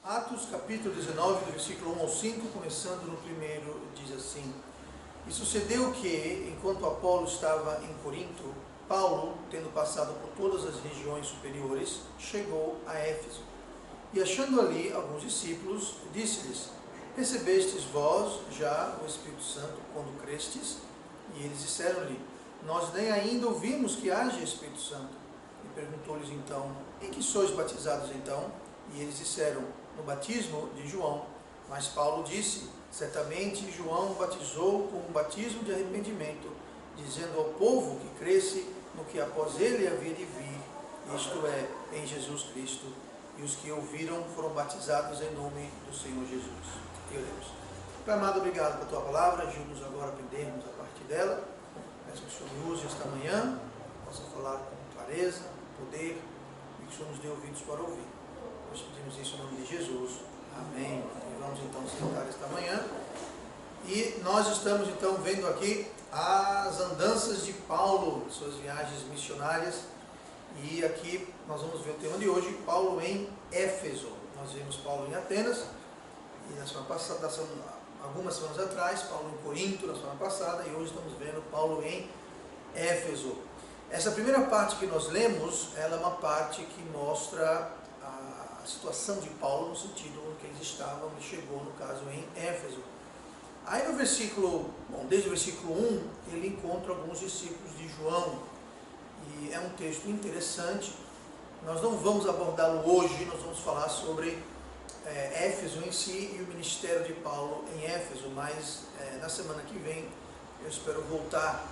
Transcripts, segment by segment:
Atos capítulo 19, do versículo 1 ao 5, começando no primeiro, diz assim: E sucedeu que, enquanto Apolo estava em Corinto, Paulo, tendo passado por todas as regiões superiores, chegou a Éfeso. E achando ali alguns discípulos, disse-lhes: Recebestes vós já o Espírito Santo quando crestes? E eles disseram-lhe: Nós nem ainda ouvimos que haja Espírito Santo. E perguntou-lhes então: Em que sois batizados então? E eles disseram: No batismo de João. Mas Paulo disse: Certamente João batizou com um batismo de arrependimento, dizendo ao povo que cresce no que após ele havia de vir, isto é, em Jesus Cristo. E os que ouviram foram batizados em nome do Senhor Jesus. E oremos. Pai amado, obrigado pela tua palavra, ajuda-nos agora a aprendermos a partir dela. Peço que o Senhor me use esta manhã, possa falar com clareza, com poder, e que o Senhor nos dê ouvidos para ouvir. Nós pedimos isso em nome de Jesus. Amém. E vamos então sentar esta manhã. E nós estamos então vendo aqui as andanças de Paulo, suas viagens missionárias. E aqui nós vamos ver o tema de hoje, Paulo em Éfeso. Nós vimos Paulo em Atenas, e na semana passada, algumas semanas atrás, Paulo em Corinto, na semana passada, e hoje estamos vendo Paulo em Éfeso. Essa primeira parte que nós lemos, ela é uma parte que mostra a situação de Paulo no sentido em que eles estavam, ele chegou, no caso, em Éfeso. Aí no versículo, desde o versículo 1, ele encontra alguns discípulos de João, e é um texto interessante. Nós não vamos abordá-lo hoje, nós vamos falar sobre Éfeso em si e o ministério de Paulo em Éfeso, mas na semana que vem eu espero voltar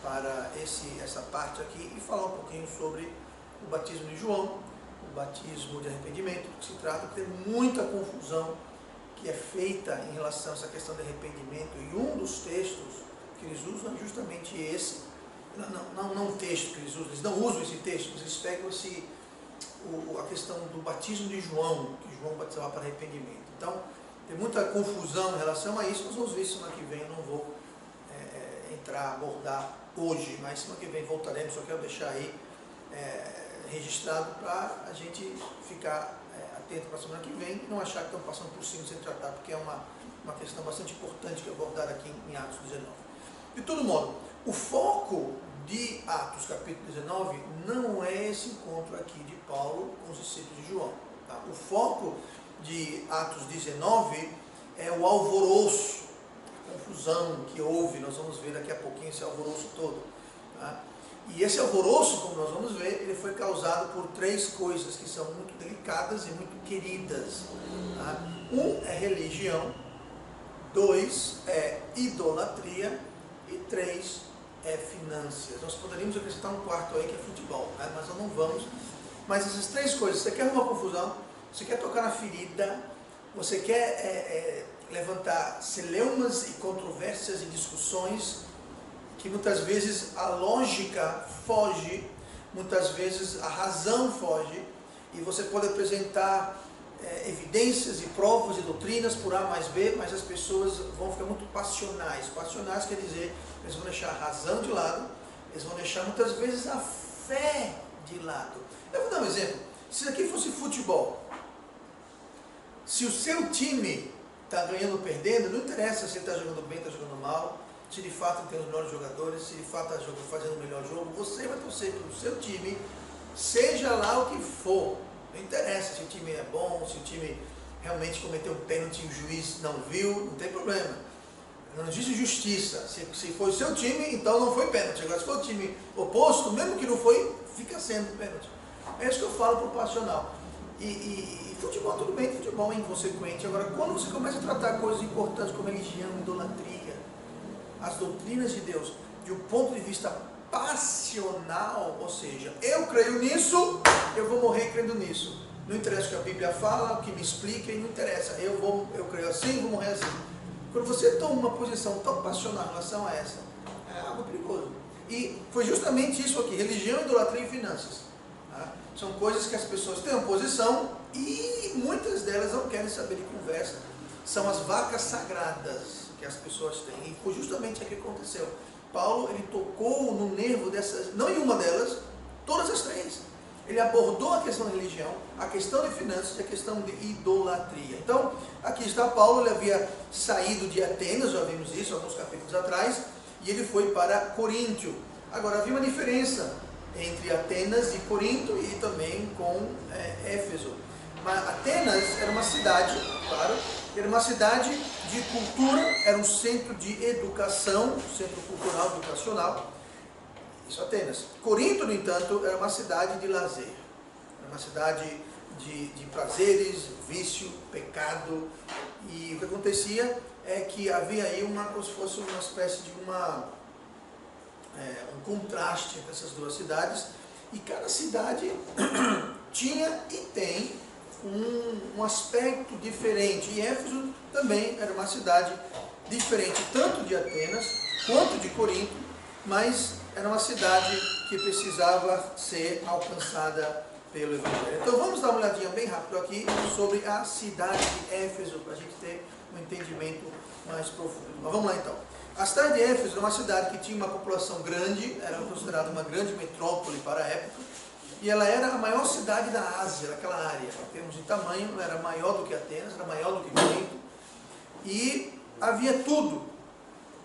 para essa parte aqui e falar um pouquinho sobre o batismo de João, o batismo de arrependimento, que se trata de ter muita confusão que é feita em relação a essa questão de arrependimento, e um dos textos que eles usam é justamente esse. Não o texto que eles não usam esse texto, mas eles pegam a questão do batismo de João, que João batizava para arrependimento. Então, tem muita confusão em relação a isso. Nós vamos ver semana que vem, eu não vou abordar hoje, mas semana que vem voltaremos. Só quero deixar aí registrado para a gente ficar atento para a semana que vem e não achar que estão passando por cima sem tratar, porque é uma questão bastante importante que eu vou abordar aqui em Atos 19. De todo modo, o foco de Atos capítulo 19 não é esse encontro aqui de Paulo com os discípulos de João. Tá? O foco de Atos 19 é o alvoroço, a confusão que houve. Nós vamos ver daqui a pouquinho esse alvoroço todo. Tá? E esse alvoroço, como nós vamos ver, ele foi causado por três coisas que são muito delicadas e muito queridas. Tá? Um é religião, dois é idolatria e três é finanças. Nós poderíamos acrescentar um quarto aí que é futebol, né? Mas nós não vamos. Mas essas três coisas, você quer uma confusão, você quer tocar na ferida, você quer levantar celeumas e controvérsias e discussões que muitas vezes a lógica foge, muitas vezes a razão foge, e você pode apresentar evidências e provas e doutrinas por A mais B, mas as pessoas vão ficar muito passionais. Passionais quer dizer, eles vão deixar a razão de lado, eles vão deixar muitas vezes a fé de lado. Eu vou dar um exemplo. Se aqui fosse futebol, se o seu time está ganhando ou perdendo, não interessa se ele está jogando bem, está jogando mal, se de fato tem os melhores jogadores, se de fato está fazendo o melhor jogo, você vai torcer pelo seu time, seja lá o que for. Não interessa se o time é bom, se o time realmente cometeu um pênalti e o juiz não viu, não tem problema. Não existe justiça. Se foi o seu time, então não foi pênalti. Agora, se for o time oposto, mesmo que não foi, fica sendo pênalti. É isso que eu falo para o passional. E futebol, tudo bem, futebol é inconsequente. Agora, quando você começa a tratar coisas importantes como religião, idolatria, as doutrinas de Deus, de um ponto de vista passional, ou seja, eu creio nisso, eu vou morrer crendo nisso. Não interessa o que a Bíblia fala, o que me explica, e não interessa. Eu creio assim, vou morrer assim. Quando você toma uma posição tão passional em relação a essa, é algo perigoso. E foi justamente isso aqui, religião, idolatria e finanças. Tá? São coisas que as pessoas têm uma posição e muitas delas não querem saber de conversa. São as vacas sagradas que as pessoas têm. E foi justamente aqui que aconteceu. Paulo, ele tocou no nervo dessas, não em uma delas, todas as três. ele abordou a questão da religião, a questão de finanças e a questão de idolatria. Então, aqui está Paulo, ele havia saído de Atenas, já vimos isso alguns capítulos atrás, e ele foi para Coríntio. Agora, havia uma diferença entre Atenas e Corinto e também com Éfeso. Mas Atenas era uma cidade, claro, era uma cidade de cultura, era um centro de educação, centro cultural, educacional. Isso é Atenas. Corinto, no entanto, era uma cidade de lazer, era uma cidade de prazeres, vício, pecado. E o que acontecia é que havia aí como se fosse uma espécie de um contraste entre essas duas cidades, e cada cidade tinha e tem um aspecto diferente. E Éfeso também era uma cidade diferente, tanto de Atenas quanto de Corinto, mas era uma cidade que precisava ser alcançada pelo Evangelho. Então vamos dar uma olhadinha bem rápido aqui sobre a cidade de Éfeso, para a gente ter um entendimento mais profundo. Mas vamos lá então. A cidade de Éfeso era uma cidade que tinha uma população grande, era considerada uma grande metrópole para a época, e ela era a maior cidade da Ásia, daquela área. Em termos de tamanho, ela era maior do que Atenas, era maior do que Corinto, e havia tudo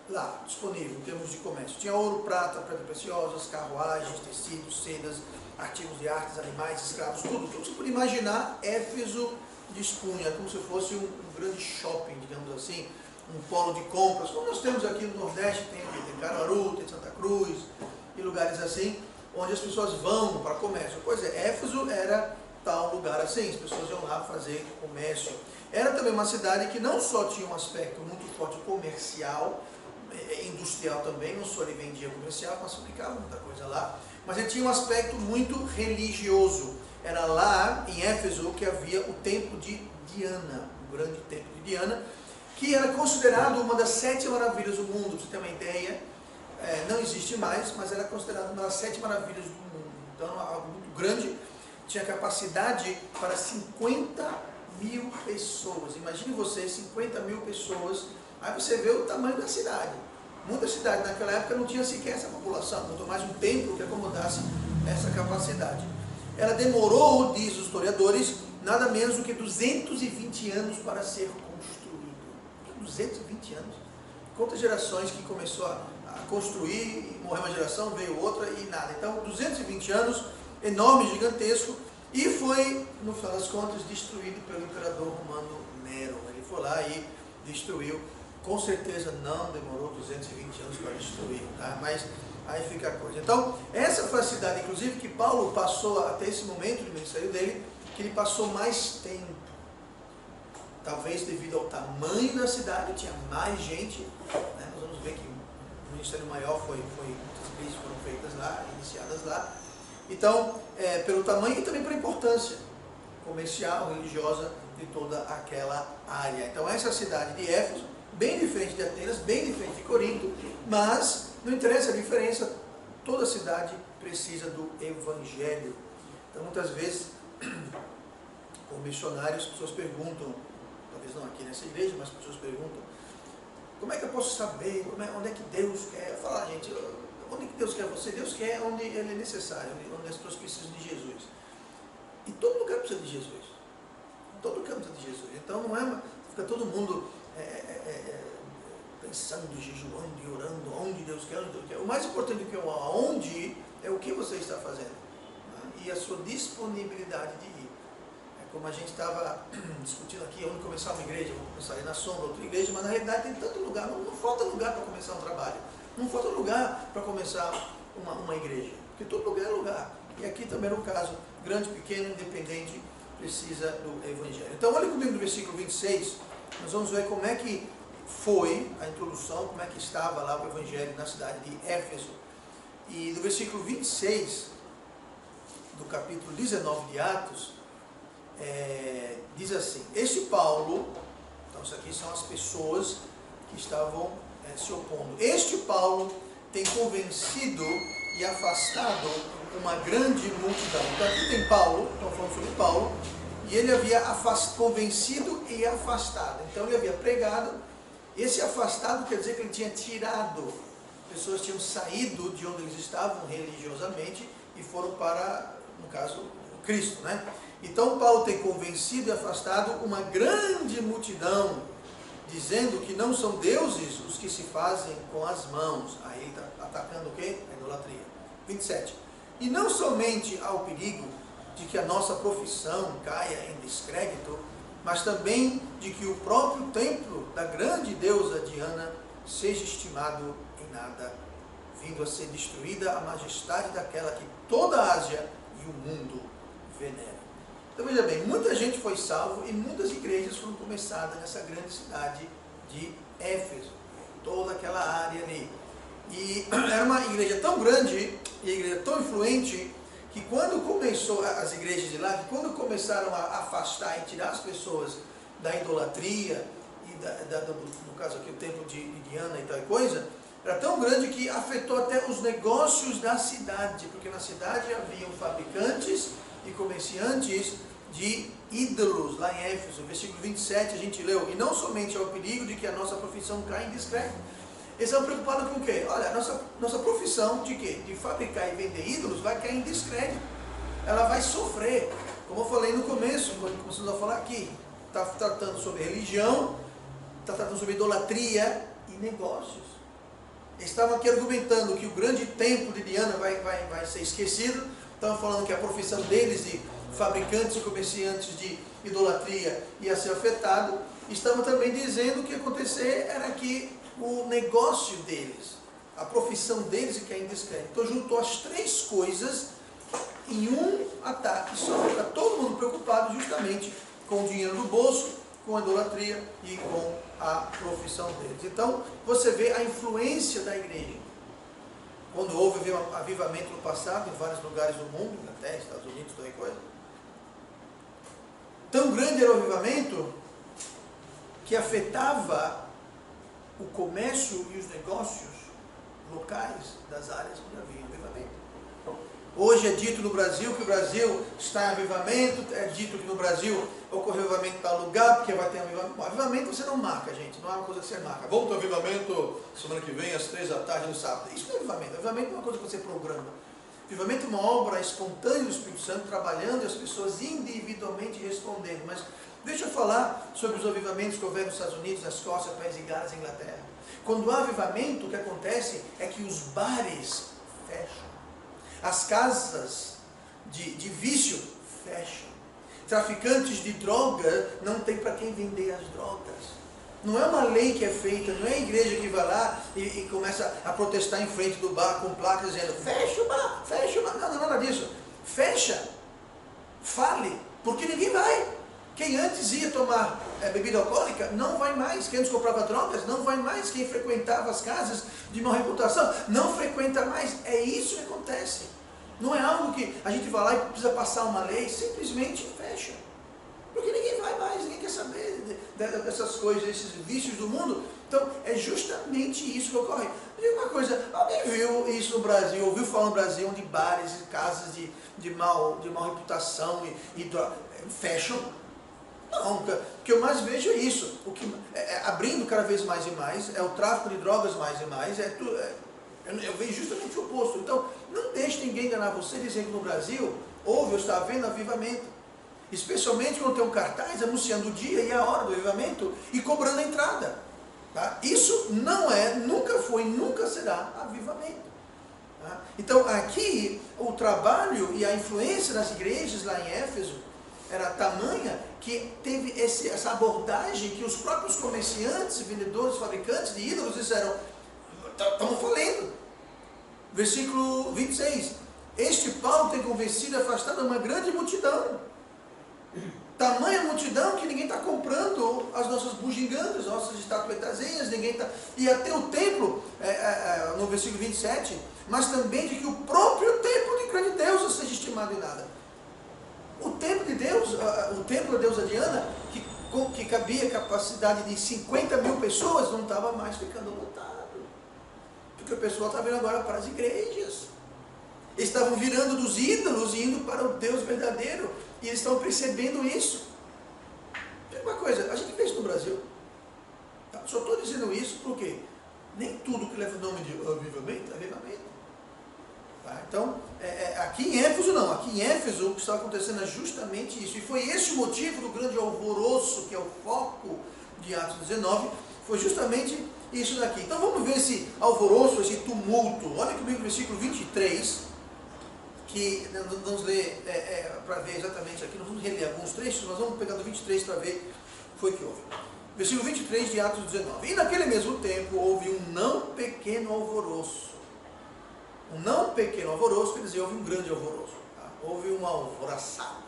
lá disponível em termos de comércio. Tinha ouro, prata, pedras preciosas, carruagens, tecidos, sedas, artigos de artes, animais, escravos, tudo que você pode imaginar. Éfeso dispunha, como se fosse um grande shopping, digamos assim, um polo de compras, como nós temos aqui no Nordeste, tem Caruaru, tem Santa Cruz, e lugares assim, onde as pessoas vão para comércio. Pois é, Éfeso era tal lugar assim, as pessoas iam lá fazer comércio. Era também uma cidade que não só tinha um aspecto muito forte comercial, industrial também, não só ele vendia comercial, mas fabricava muita coisa lá, mas ele tinha um aspecto muito religioso. Era lá em Éfeso que havia o templo de Diana, o grande templo de Diana, que era considerado uma das 7 maravilhas do mundo. Para você ter uma ideia, não existe mais, mas era considerado uma das 7 maravilhas do mundo. Então, algo muito grande, tinha capacidade para 50 mil pessoas. Imagine você, 50 mil pessoas, aí você vê o tamanho da cidade. Muitas cidades naquela época não tinha sequer essa população, muito mais um templo que acomodasse essa capacidade. Ela demorou, diz os historiadores, nada menos do que 220 anos para ser construída. 220 anos. Quantas gerações que começou a construir, morreu uma geração, veio outra e nada. Então, 220 anos, enorme, gigantesco, e foi, no final das contas, destruído pelo imperador romano Nero. Ele foi lá e destruiu. Com certeza não demorou 220 anos para destruir, tá? Mas aí fica a coisa. Então, essa foi a cidade, inclusive, que Paulo passou até esse momento do ministério dele, que ele passou mais tempo. Talvez devido ao tamanho da cidade, tinha mais gente, né? Nós vamos ver que o ministério maior muitas igrejas foram feitas lá, iniciadas lá. Então, pelo tamanho e também pela importância comercial, religiosa de toda aquela área. Então, essa é a cidade de Éfeso, bem diferente de Atenas, bem diferente de Corinto, mas não interessa a diferença, toda cidade precisa do Evangelho. Então, muitas vezes, como missionários, as pessoas perguntam, talvez não aqui nessa igreja, mas as pessoas perguntam, como é que eu posso saber onde é que Deus quer? Eu falo, gente, onde é que Deus quer você? Deus quer onde Ele é necessário, onde as pessoas precisam de Jesus. E todo lugar precisa de Jesus. Todo lugar precisa de Jesus. Então não fica todo mundo pensando, jejuando e orando, onde Deus quer, onde Deus quer. O mais importante do que o aonde é o que você está fazendo, né? E a sua disponibilidade de ir. Como a gente estava discutindo aqui, onde começar uma igreja, vamos começar aí na sombra, outra igreja, mas na realidade tem tanto lugar, não falta lugar para começar um trabalho, não falta lugar para começar uma igreja, porque todo lugar é lugar. E aqui também no caso, grande, pequeno, independente, precisa do Evangelho. Então olha comigo no versículo 26, nós vamos ver como é que foi a introdução, como é que estava lá o Evangelho na cidade de Éfeso. E no versículo 26 do capítulo 19 de Atos, diz assim: este Paulo, então isso aqui são as pessoas que estavam se opondo, este Paulo tem convencido e afastado uma grande multidão. Então aqui tem Paulo, estamos falando sobre Paulo, e ele havia convencido e afastado. Então ele havia pregado, esse afastado quer dizer que ele tinha tirado, pessoas tinham saído de onde eles estavam religiosamente e foram para no caso, Cristo, né? Então Paulo tem convencido e afastado uma grande multidão, dizendo que não são deuses os que se fazem com as mãos. Aí ele está atacando o quê? A idolatria. 27. E não somente ao perigo de que a nossa profissão caia em descrédito, mas também de que o próprio templo da grande deusa Diana seja estimado em nada, vindo a ser destruída a majestade daquela que toda a Ásia e o mundo venera. Então veja bem, muita gente foi salvo e muitas igrejas foram começadas nessa grande cidade de Éfeso, toda aquela área ali. E era uma igreja tão grande e igreja tão influente que quando começou, as igrejas de lá, que quando começaram a afastar e tirar as pessoas da idolatria, e no caso aqui o templo de Diana e tal coisa, era tão grande que afetou até os negócios da cidade, porque na cidade haviam fabricantes e comerciantes de ídolos, lá em Éfeso, versículo 27 a gente leu, e não somente ao perigo de que a nossa profissão caia em descrédito. Eles estão preocupados com o quê? Olha, nossa profissão de quê? De fabricar e vender ídolos vai cair em descrédito. Ela vai sofrer. Como eu falei no começo, quando começamos a falar aqui, está tratando sobre religião, está tratando sobre idolatria e negócios. Eles estavam aqui argumentando que o grande templo de Diana vai ser esquecido. Estavam falando que a profissão deles de fabricantes e comerciantes de idolatria ia ser afetado. Estavam também dizendo que o que ia acontecer era que o negócio deles, a profissão deles que é indiscreto. Então juntou as três coisas em um ataque só, para todo mundo preocupado justamente com o dinheiro no bolso, com a idolatria e com a profissão deles. Então você vê a influência da igreja. Quando houve avivamento no passado, em vários lugares do mundo, até Estados Unidos, toda coisa, tão grande era o avivamento que afetava o comércio e os negócios locais das áreas onde havia avivamento. Hoje é dito no Brasil que o Brasil está em avivamento, é dito que no Brasil ocorreu avivamento em tal lugar, porque vai ter avivamento. Avivamento você não marca, gente, não é uma coisa que você marca. Vamos ter avivamento semana que vem, às 3 da tarde, no sábado. Isso não é avivamento. Avivamento é uma coisa que você programa. Avivamento é uma obra espontânea do Espírito Santo, trabalhando e as pessoas individualmente respondendo. Mas deixa eu falar sobre os avivamentos que houveram nos Estados Unidos, na Escócia, País de Gales e Inglaterra. Quando há avivamento, o que acontece é que os bares fecham. As casas de vício fecham. Traficantes de droga não tem para quem vender as drogas. Não é uma lei que é feita, não é a igreja que vai lá e começa a protestar em frente do bar com placas dizendo fecha o bar, fecha o bar. Não, nada disso. Fecha. Fale, porque ninguém vai. Quem antes ia tomar bebida alcoólica, não vai mais. Quem antes comprava drogas, não vai mais. Quem frequentava as casas de má reputação, não frequenta mais. É isso que acontece. Não é algo que a gente vai lá e precisa passar uma lei, simplesmente fecha. Porque ninguém vai mais, ninguém quer saber dessas coisas, desses vícios do mundo. Então, é justamente isso que ocorre. Diga uma coisa, alguém viu isso no Brasil, ouviu falar no Brasil de bares e casas de má reputação e fecham? Não, o que eu mais vejo é isso, abrindo cada vez mais e mais, é o tráfico de drogas mais e mais, eu vejo justamente o oposto. Então, não deixe ninguém enganar você dizendo que no Brasil houve ou está havendo avivamento, especialmente quando tem um cartaz anunciando o dia e a hora do avivamento e cobrando a entrada. Tá? Isso não é, nunca foi, nunca será avivamento. Tá? Então, aqui, o trabalho e a influência das igrejas lá em Éfeso era tamanha que teve essa abordagem que os próprios comerciantes, vendedores, fabricantes de ídolos disseram, estamos falando. Versículo 26. Este Paulo tem convencido e afastado uma grande multidão. Tamanha multidão que ninguém está comprando as nossas bugigangas, nossas estatuetazinhas, ninguém está. E até o templo, no versículo 27, mas também de que o próprio templo de grande Deus seja estimado em nada. O templo de Deus, o templo da deusa Diana, que cabia capacidade de 50 mil pessoas, não estava mais ficando lotado. Porque o pessoal está vindo agora para as igrejas. Eles estavam virando dos ídolos e indo para o Deus verdadeiro. E eles estão percebendo isso. Diga uma coisa, a gente vê isso no Brasil. Tá? Só estou dizendo isso porque nem tudo que leva o nome de avivamento é avivamento. Tá? Então, aqui em Éfeso não. não, aqui em Éfeso o que está acontecendo é justamente isso. E foi esse o motivo do grande alvoroço, que é o foco de Atos 19, foi justamente isso daqui. Então vamos ver esse alvoroço, esse tumulto. Olha comigo o versículo 23, que nós vamos ler para ver exatamente aqui. Nós vamos reler alguns trechos, mas vamos pegar do 23 para ver o que foi que houve. Versículo 23 de Atos 19. E naquele mesmo tempo houve um não pequeno alvoroço. Um não pequeno alvoroço, quer dizer, houve um grande alvoroço. Tá? Houve um alvoroçado.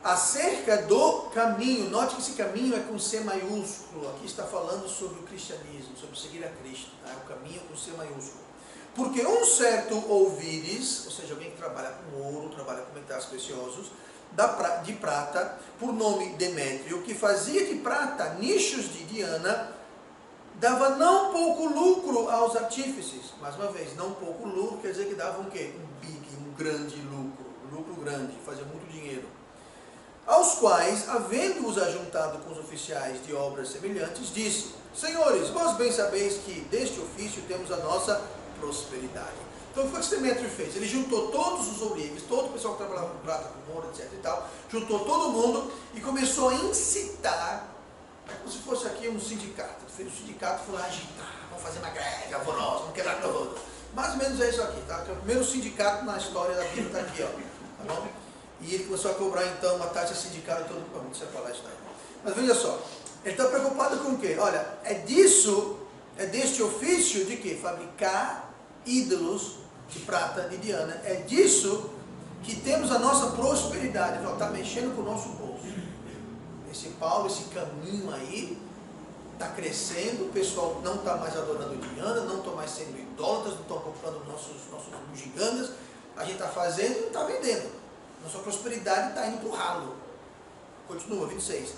Acerca do caminho, note que esse caminho é com C maiúsculo. Aqui está falando sobre o cristianismo, sobre seguir a Cristo. Tá? O caminho com C maiúsculo. Porque um certo ouvires, ou seja, alguém que trabalha com ouro, trabalha com metais preciosos, de prata, por nome Demétrio, que fazia de prata nichos de Diana, dava não pouco lucro aos artífices. Mais uma vez, não pouco lucro quer dizer que dava um quê? Um grande lucro grande, fazia muito dinheiro. Aos quais, havendo-os ajuntado com os oficiais de obras semelhantes, disse: Senhores, vós bem sabeis que deste ofício temos a nossa prosperidade. Então, o que esse Demétrio fez? Ele juntou todos os ourives, todo o pessoal que trabalhava com prata, com ouro, etc. e tal, juntou todo mundo e começou a incitar, como se fosse aqui um sindicato. Ele fez o sindicato, foi lá agitar, vamos fazer uma greve, alvoroço, vamos quebrar tudo. Mais ou menos é isso aqui, tá? Que é o primeiro sindicato na história da Bíblia, está aqui, ó. Tá bom? E ele começou a cobrar, então, uma taxa sindical e todo mundo. Deixa eu falar isso daí. Mas veja só, ele está preocupado com o quê? Olha, é deste ofício de quê? Fabricar ídolos de prata, de Diana. É disso que temos a nossa prosperidade. Está mexendo com o nosso bolso. Esse Paulo, esse caminho aí, está crescendo, o pessoal não está mais adorando Diana, não estão mais sendo idólatras, não estão comprando nossos bugigangas. A gente está fazendo e não está vendendo. Nossa prosperidade está indo para o ralo. Continua, 26.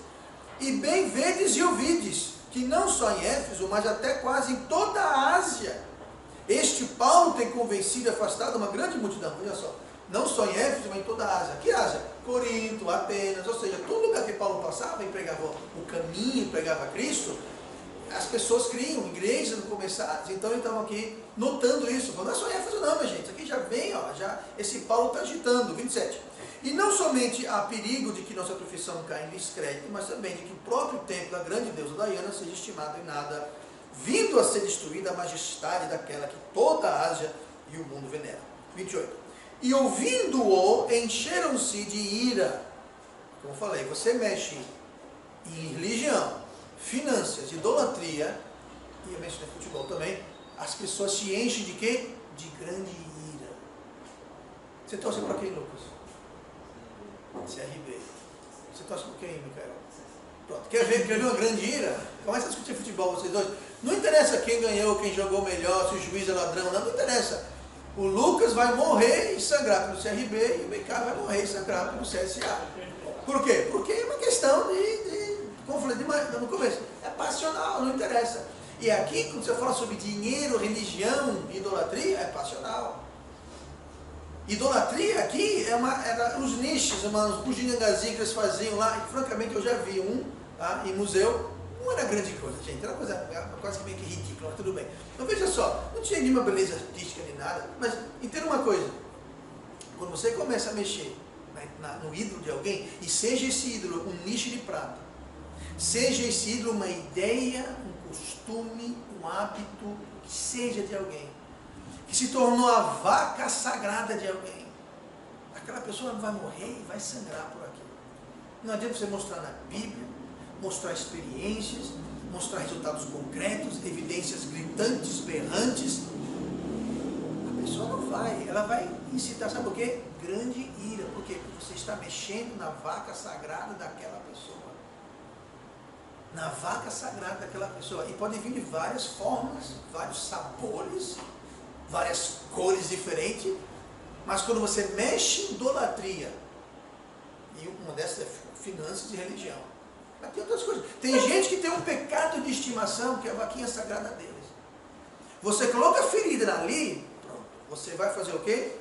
E bem vedes e ouvides, que não só em Éfeso, mas até quase em toda a Ásia, este Paulo tem convencido e afastado uma grande multidão. Olha só, não só em Éfeso, mas em toda a Ásia. Que Ásia? Corinto, Atenas, ou seja, todo lugar que Paulo passava e pregava o caminho, pregava Cristo, as pessoas criam, igrejas não começaram. Então eles estavam aqui notando isso. Não é só em Éfeso não, minha gente. Aqui já vem, ó, já esse Paulo está agitando. 27. E não somente há perigo de que nossa profissão caia em descrédito, mas também de que o próprio templo da grande deusa Diana seja estimado em nada, vindo a ser destruída a majestade daquela que toda a Ásia e o mundo venera. 28. E ouvindo-o, encheram-se de ira. Como eu falei, você mexe em religião, finanças, idolatria, e eu mexo no futebol também, as pessoas se enchem de quê? De grande ira. Você torce para quem, Lucas? CRB. Você torce para quem, Micael? Pronto. Quer ver uma grande ira? Começa a discutir futebol, vocês dois. Não interessa quem ganhou, quem jogou melhor, se o juiz é ladrão, não interessa. O Lucas vai morrer e sangrar pelo CRB e o Micael vai morrer e sangrar pelo CSA. Por quê? Porque é uma questão de conflito no começo. É passional, não interessa. E aqui, quando você fala sobre dinheiro, religião, idolatria, é passional. Idolatria aqui era os nichos, os bugigangazinhos que eles faziam lá, e francamente eu já vi um em museu, não era grande coisa, gente, era uma coisa quase que meio que ridícula, mas tudo bem. Então veja só, não tinha nenhuma beleza artística nem nada, mas entenda uma coisa, quando você começa a mexer no ídolo de alguém, e seja esse ídolo um nicho de prata, seja esse ídolo uma ideia, um costume, um hábito, que seja de alguém, que se tornou a vaca sagrada de alguém, aquela pessoa vai morrer e vai sangrar por aquilo. Não adianta você mostrar na Bíblia, mostrar experiências, mostrar resultados concretos, evidências gritantes, berrantes. A pessoa não vai, ela vai incitar, sabe por quê? Grande ira. Por quê? Porque você está mexendo na vaca sagrada daquela pessoa. Na vaca sagrada daquela pessoa. E pode vir de várias formas, vários sabores, várias cores diferentes, mas quando você mexe em idolatria, e uma dessas é finanças e religião, mas tem outras coisas. Tem gente que tem um pecado de estimação, que é a vaquinha sagrada deles. Você coloca a ferida ali, pronto, você vai fazer o quê?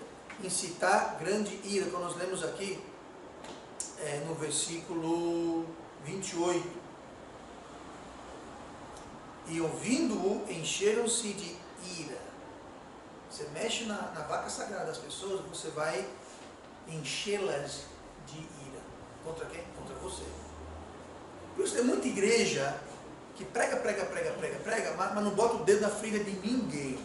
Incitar grande ira, como nós lemos aqui, no versículo 28. E ouvindo-o, encheram-se de ira. Você mexe na vaca sagrada das pessoas, você vai enchê-las de ira. Contra quem? Contra você. Por isso tem muita igreja que prega, mas não bota o dedo na ferida de ninguém.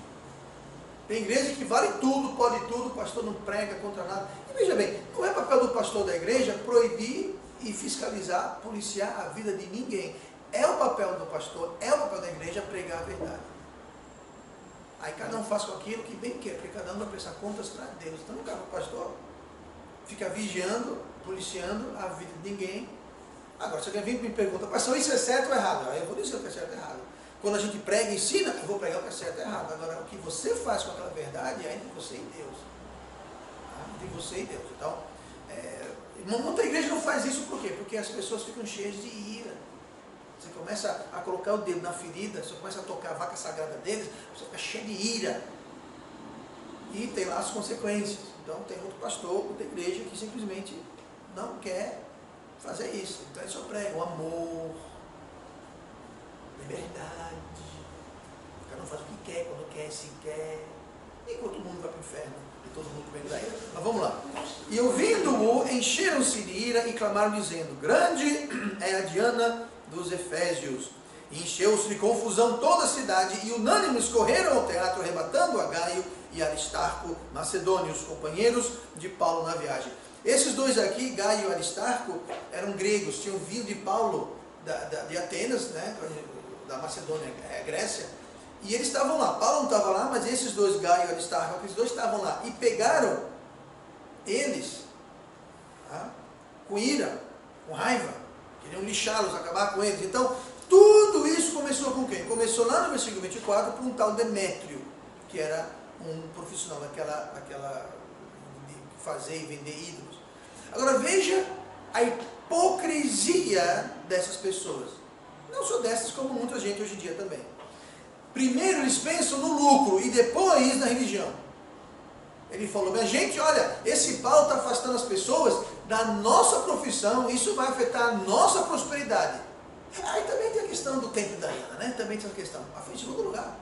Tem igreja que vale tudo, pode tudo, o pastor não prega contra nada. E veja bem, não é papel do pastor da igreja proibir e fiscalizar, policiar a vida de ninguém. É o papel do pastor, é o papel da igreja pregar a verdade. Aí cada um faz com aquilo que bem quer, porque cada um vai prestar contas para Deus. Então não cabe o pastor ficar vigiando, policiando a vida de ninguém. Agora, se alguém vem e me pergunta, pastor, isso é certo ou errado? Aí eu vou dizer o que é certo ou errado. Quando a gente prega e ensina, eu vou pregar o que é certo ou errado. Agora, o que você faz com aquela verdade é entre você e Deus. Entre você e Deus. Então, muita igreja não faz isso por quê? Porque as pessoas ficam cheias de ira. Você começa a colocar o dedo na ferida, você começa a tocar a vaca sagrada deles, você fica cheio de ira. E tem lá as consequências. Então, tem outro pastor, outra igreja que simplesmente não quer fazer isso. Então, ele só prega o amor, liberdade. Cada um faz o que quer, quando quer, se quer. E todo mundo vai para o inferno. E todo mundo vem da ira. Mas vamos lá. E ouvindo-o, encheram-se de ira e clamaram dizendo, grande é a Diana dos Efésios. E encheu-se de confusão toda a cidade, e unânimes correram ao teatro, arrebatando a Gaio e Aristarco, macedônios, companheiros de Paulo na viagem. Esses dois aqui, Gaio e Aristarco, eram gregos, tinham vindo de Paulo, de Atenas, né, da Macedônia, Grécia, e eles estavam lá. Paulo não estava lá, mas esses dois, Gaio e Aristarco, aqueles dois estavam lá, e pegaram eles, com ira, com raiva, queriam lixá-los, acabar com eles. Então, tudo isso começou com quem? Começou lá no versículo 24 por um tal Demétrio, que era um profissional daquela fazer e vender ídolos. Agora veja a hipocrisia dessas pessoas. Não só dessas, como muita gente hoje em dia também. Primeiro eles pensam no lucro e depois na religião. Ele falou, minha gente, olha, esse Paulo está afastando as pessoas da nossa profissão, isso vai afetar a nossa prosperidade. Aí também tem a questão do templo da Diana, né? Também tem essa questão. Mas foi em segundo lugar.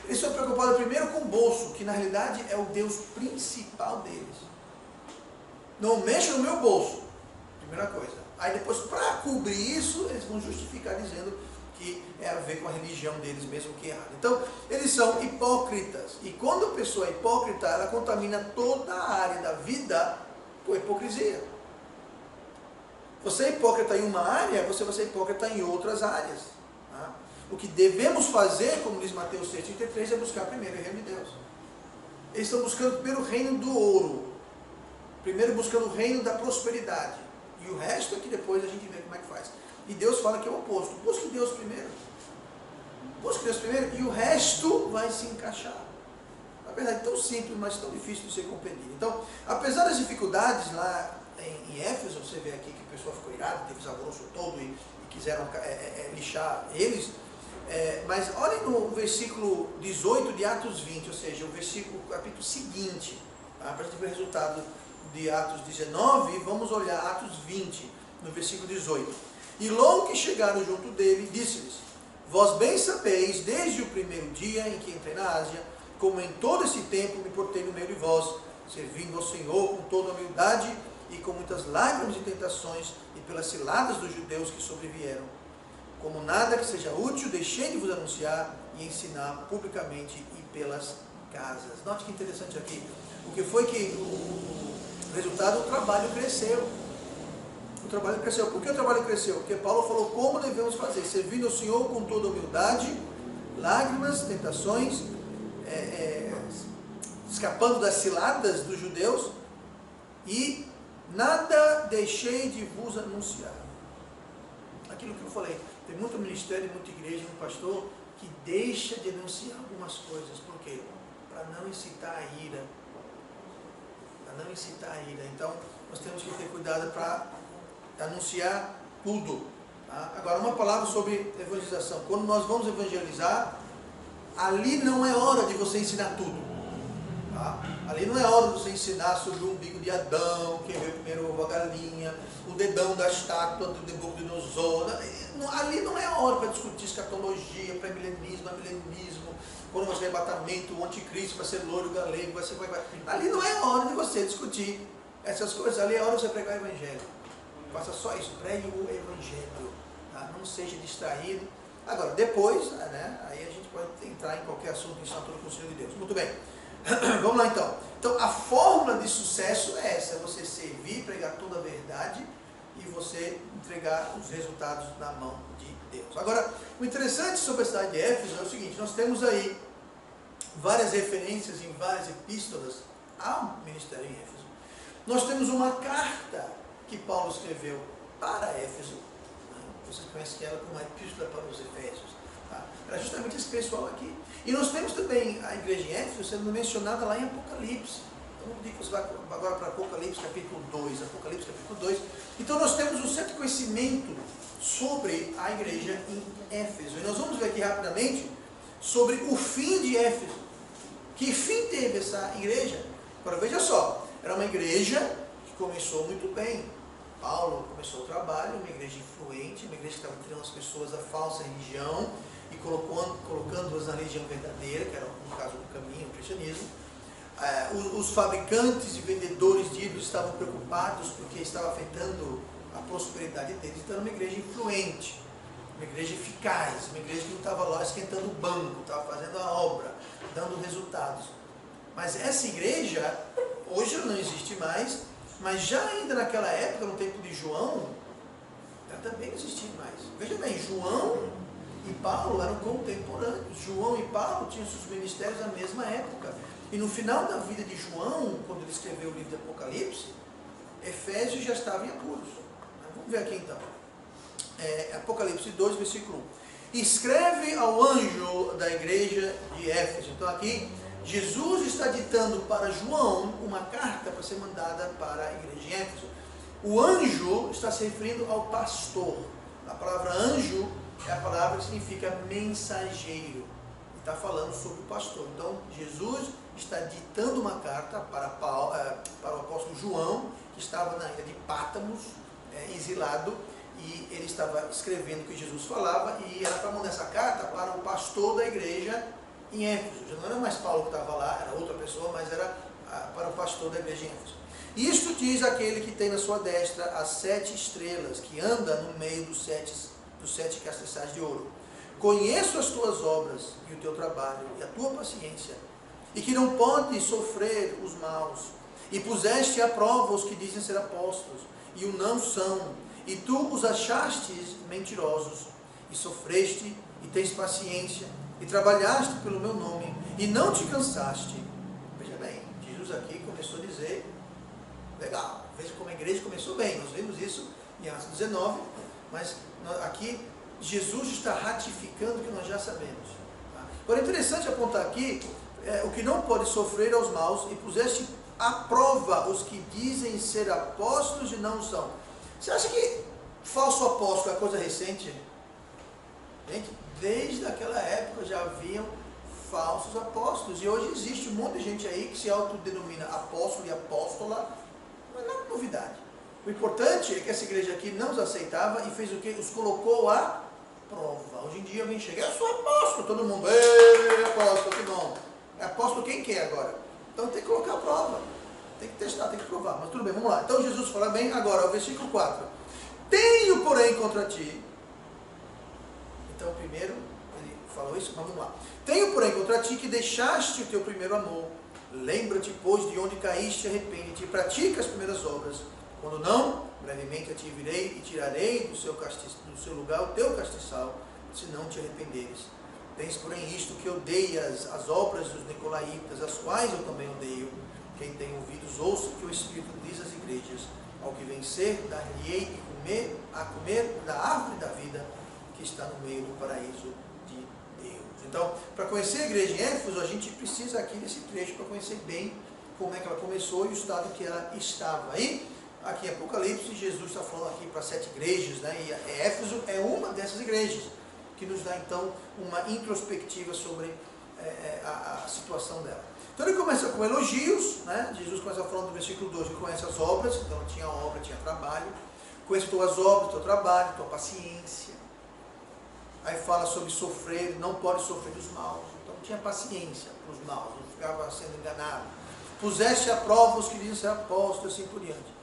Eles estão preocupados primeiro com o bolso, que na realidade é o Deus principal deles. Não mexa no meu bolso, primeira coisa. Aí depois, para cobrir isso, eles vão justificar dizendo que é a ver com a religião deles mesmo que é errado. Então, eles são hipócritas. E quando a pessoa é hipócrita, ela contamina toda a área da vida com hipocrisia. Você é hipócrita em uma área, você vai ser hipócrita em outras áreas. Tá? O que devemos fazer, como diz Mateus 6,33, é buscar primeiro o reino de Deus. Eles estão buscando primeiro o reino do ouro. Primeiro buscando o reino da prosperidade. E o resto é que depois a gente vê como é que faz. E Deus fala que é o oposto. Busque Deus primeiro. Busque Deus primeiro e o resto vai se encaixar. Na verdade, tão simples, mas tão difícil de ser compreendido. Então, apesar das dificuldades lá em Éfeso, você vê aqui que o pessoal ficou irado, teve esse alvoroço todo e quiseram lixar eles. Mas olhem no versículo 18 de Atos 20, ou seja, o capítulo seguinte, tá? Para a gente ver o resultado de Atos 19, vamos olhar Atos 20, no versículo 18. E logo que chegaram junto dele, disse-lhes, vós bem sabeis, desde o primeiro dia em que entrei na Ásia, como em todo esse tempo me portei no meio de vós, servindo ao Senhor com toda a humildade e com muitas lágrimas e tentações, e pelas ciladas dos judeus que sobrevieram. Como nada que seja útil, deixei de vos anunciar e ensinar publicamente e pelas casas. Note que interessante aqui. O que foi que o resultado, o trabalho cresceu. O trabalho cresceu. Por que o trabalho cresceu? Porque Paulo falou como devemos fazer, servindo ao Senhor com toda humildade, lágrimas, tentações, escapando das ciladas dos judeus, e nada deixei de vos anunciar. Aquilo que eu falei, tem muito ministério, muita igreja, um pastor que deixa de anunciar algumas coisas. Por quê? Para não incitar a ira. Para não incitar a ira. Então, nós temos que ter cuidado para anunciar tudo. Tá? Agora, uma palavra sobre evangelização. Quando nós vamos evangelizar, ali não é hora de você ensinar tudo. Tá? Ali não é hora de você ensinar sobre o umbigo de Adão, quem veio primeiro ovo a galinha, o dedão da estátua do Nabucodonosor. Ali não é hora para discutir escatologia, pré-milenismo, amilenismo, quando vai ser arrebatamento, o anticristo vai ser loiro galego, ali não é hora de você discutir essas coisas ali, é hora de você pregar o Evangelho. Faça só isso, pregue o Evangelho. Tá? Não seja distraído. Agora, depois, né, aí a gente pode entrar em qualquer assunto que está tudo com o Senhor de Deus. Muito bem. Vamos lá então. Então, a fórmula de sucesso é essa: é você servir, pregar toda a verdade e você entregar os resultados na mão de Deus. Agora, o interessante sobre a cidade de Éfeso é o seguinte: nós temos aí várias referências em várias epístolas ao ministério em Éfeso. Nós temos uma carta que Paulo escreveu para Éfeso. Vocês conhecem ela como uma epístola para os Efésios. Tá? Era justamente esse pessoal aqui. E nós temos também a igreja em Éfeso sendo mencionada lá em Apocalipse. Então, eu digo que você vai agora para Apocalipse capítulo 2. Apocalipse capítulo 2. Então, nós temos um certo conhecimento sobre a igreja em Éfeso. E nós vamos ver aqui rapidamente sobre o fim de Éfeso. Que fim teve essa igreja? Agora, veja só. Era uma igreja que começou muito bem. Paulo começou o trabalho, uma igreja influente, uma igreja que estava tirando as pessoas da falsa religião e colocando-as na religião verdadeira, que era no caso do caminho, o cristianismo. Os fabricantes e vendedores de ídolos estavam preocupados porque estava afetando a prosperidade deles. Então era uma igreja influente, uma igreja eficaz, uma igreja que não estava lá esquentando o banco, estava fazendo a obra, dando resultados. Mas essa igreja, hoje ela não existe mais, mas já ainda naquela época, no tempo de João, ela também não existia mais. Veja bem, João e Paulo eram contemporâneos. João e Paulo tinham seus ministérios na mesma época. E no final da vida de João, quando ele escreveu o livro de Apocalipse, Efésios já estava em apuros. Vamos ver aqui então. Apocalipse 2, versículo 1. Escreve ao anjo da igreja de Éfeso. Então aqui, Jesus está ditando para João uma carta para ser mandada para a igreja de Éfeso. O anjo está se referindo ao pastor. A palavra anjo é a palavra que significa mensageiro. Está falando sobre o pastor. Então, Jesus está ditando uma carta para o apóstolo João, que estava na ilha de Pátamos, exilado, e ele estava escrevendo o que Jesus falava, e era para mandar essa carta para o pastor da igreja em Éfeso. Já não era mais Paulo que estava lá, era outra pessoa, mas era para o pastor da igreja em Éfeso. Isto diz aquele que tem na sua destra as 7 estrelas, que anda no meio dos sete castiçais de ouro. Conheço as tuas obras e o teu trabalho e a tua paciência, e que não podes sofrer os maus, e puseste à prova os que dizem ser apóstolos, e o não são, e tu os achastes mentirosos, e sofreste, e tens paciência, e trabalhaste pelo meu nome, e não te cansaste. Veja bem, Jesus aqui começou a dizer, legal, veja como a igreja começou bem, nós vimos isso em Atos 19, mas aqui Jesus está ratificando o que nós já sabemos. Tá? Agora é interessante apontar aqui, o que não pode sofrer aos maus, e puseste à prova os que dizem ser apóstolos e não são. Você acha que falso apóstolo é coisa recente? Gente, desde aquela época já haviam falsos apóstolos, e hoje existe um monte de gente aí que se autodenomina apóstolo e apóstola, não é nada novidade. O importante é que essa igreja aqui não os aceitava e fez o que? Os colocou à prova. Hoje em dia alguém chega, eu sou apóstolo, todo mundo, ei, apóstolo, que bom. É apóstolo quem quer agora? Então tem que colocar a prova, tem que testar, tem que provar, mas tudo bem, vamos lá. Então Jesus fala bem agora, o versículo 4. Tenho, porém, contra ti. Então primeiro ele falou isso, mas vamos lá. Tenho, porém, contra ti que deixaste o teu primeiro amor. Lembra-te, pois, de onde caíste, arrepende-te e pratica as primeiras obras. Quando não, brevemente a ti virei e tirarei do seu lugar o teu castiçal, se não te arrependeres. Tens, porém, isto que odeias as obras dos nicolaítas, as quais eu também odeio. Quem tem ouvidos, ouça o que o Espírito diz às igrejas. Ao que vencer, dar-lhe-ei a comer da árvore da vida, que está no meio do paraíso de Deus. Então, para conhecer a igreja em Éfeso, a gente precisa aqui desse trecho para conhecer bem como é que ela começou e o estado que ela estava. Aí, aqui em Apocalipse, Jesus está falando aqui para 7 igrejas, né? E Éfeso é uma dessas igrejas, que nos dá então uma introspectiva sobre a situação dela. Então ele começa com elogios, né? Jesus começa falando do versículo 2, que conhece as obras, então tinha obra, tinha trabalho, conhece tuas obras, teu trabalho, tua paciência. Aí fala sobre sofrer, não pode sofrer dos maus, então tinha paciência para os maus, não ficava sendo enganado. puseste à prova os que dizem ser apóstolos, assim por diante.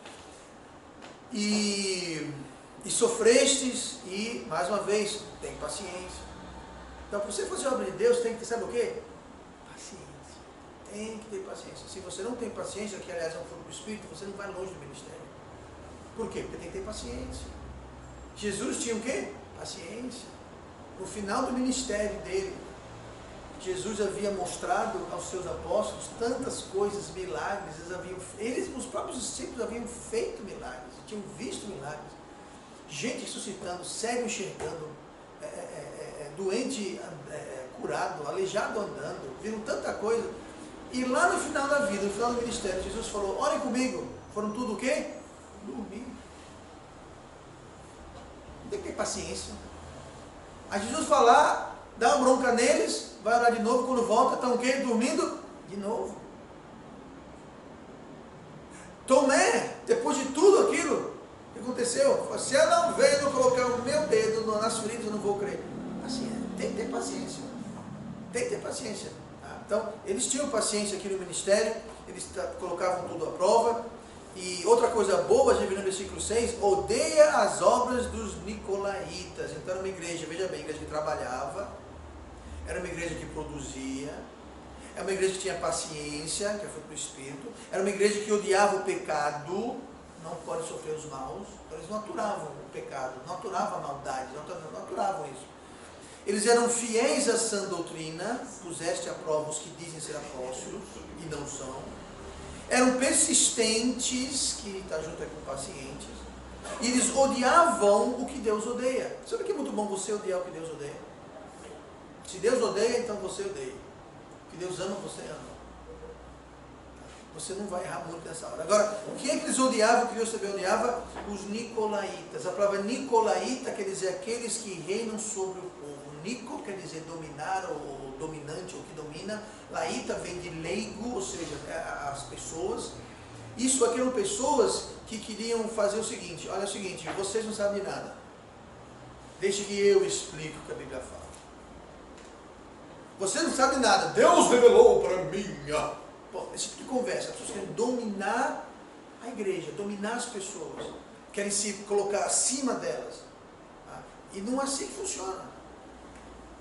E sofrestes, e mais uma vez, tem paciência. Então, para você fazer a obra de Deus, tem que ter, sabe o quê? Paciência. Tem que ter paciência. Se você não tem paciência, que aliás é um fruto do Espírito, você não vai longe do ministério. Por quê? Porque tem que ter paciência. Jesus tinha o quê? Paciência. No final do ministério dele, Jesus havia mostrado aos seus apóstolos tantas coisas, milagres, os próprios discípulos haviam feito milagres, tinham visto milagres. Gente ressuscitando, cego enxergando, doente curado, aleijado andando, viram tanta coisa. E lá no final da vida, no final do ministério, Jesus falou, olhem comigo, foram tudo o quê? Dormir. Tem que ter paciência. Aí Jesus falar, dá uma bronca neles, vai orar de novo, quando volta, estão o quê? Dormindo de novo. Tomé, depois de tudo aquilo que aconteceu, se eu não ver, não colocar o meu dedo nas feridas, eu não vou crer. Assim, tem que ter paciência. Tem que ter paciência. Tá? Então, eles tinham paciência aqui no ministério, eles colocavam tudo à prova. E outra coisa boa, a gente vê no versículo 6, odeia as obras dos nicolaítas. Então era uma igreja, veja bem, igreja que trabalhava, era uma igreja que produzia, era uma igreja que tinha paciência, que foi para o Espírito, era uma igreja que odiava o pecado, não pode sofrer os maus, então eles não aturavam o pecado, não aturavam a maldade, não aturavam isso. Eles eram fiéis à sã doutrina, puseste à prova os que dizem ser apóstolos e não são. Eram persistentes, que está junto aí com pacientes, e eles odiavam o que Deus odeia. Sabe que é muito bom você odiar o que Deus odeia? Se Deus odeia, então você odeia. O que Deus ama, você ama. Você não vai errar muito nessa hora. Agora, o que é que eles odiavam, o que Deus também odiava? Os nicolaítas. A palavra nicolaíta quer dizer aqueles que reinam sobre o povo. Nico quer dizer dominar, ou dominante, ou que domina. Laíta vem de leigo, ou seja, as pessoas. Isso aqui eram pessoas que queriam fazer o seguinte, olha o seguinte, vocês não sabem de nada. Deixe que eu explique o que a Bíblia fala. Vocês não sabem nada, Deus revelou para mim. Bom, esse tipo de conversa, as pessoas querem dominar a igreja, dominar as pessoas, querem se colocar acima delas. E não é assim que funciona.